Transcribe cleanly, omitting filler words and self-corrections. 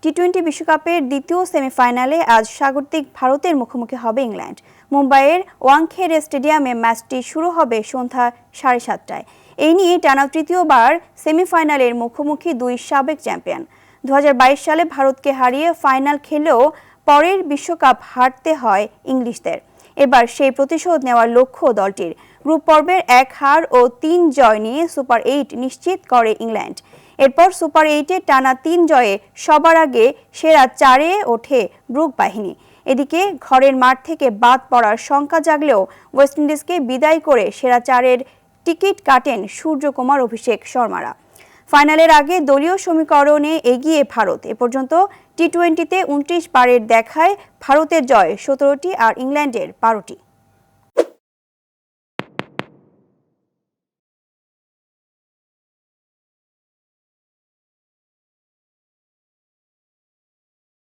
টি-20 বিশ্বকাপের দ্বিতীয় সেমিফাইনালে আজ স্বাগতিক ভারতের মুখোমুখি হবে ইংল্যান্ড। মুম্বাইয়ের ওয়াংখেড়ে স্টেডিয়ামে ম্যাচটি শুরু হবে সন্ধ্যা 7:30টায়। এই নিয়ে টানা তৃতীয়বার সেমিফাইনালের মুখোমুখি দুই সাবেক চ্যাম্পিয়ন। 2022 সালে ভারতকে হারিয়ে ফাইনাল খেলেও পরের বিশ্বকাপ হারতে হয় ইংলিশদের। এবার সেই প্রতিশোধ নেওয়ার লক্ষ্য দলটির। গ্রুপ পর্বের 1 হার ও 3 জয় নিয়ে সুপার 8 নিশ্চিত করে ইংল্যান্ড। এরপর সুপার 8-এ টানা 3 জয়ে সবার আগে সেরা 4-এ ওঠে ব্রুক বাহিনী। এদিকে ঘরের মাঠ থেকে বাদ পড়ার শঙ্কা জাগলেও ওয়েস্ট ইন্ডিজকে বিদায় করে সেরা 4-এর টিকিট কাটেন সূর্যকুমার অভিষেক শর্মারা। ফাইনালের আগে দলীয় সমীকরণে এগিয়ে ভারত। এ পর্যন্ত টি-20তে 29 বারের দেখায় ভারতের জয় 17টি আর ইংল্যান্ডের 12টি।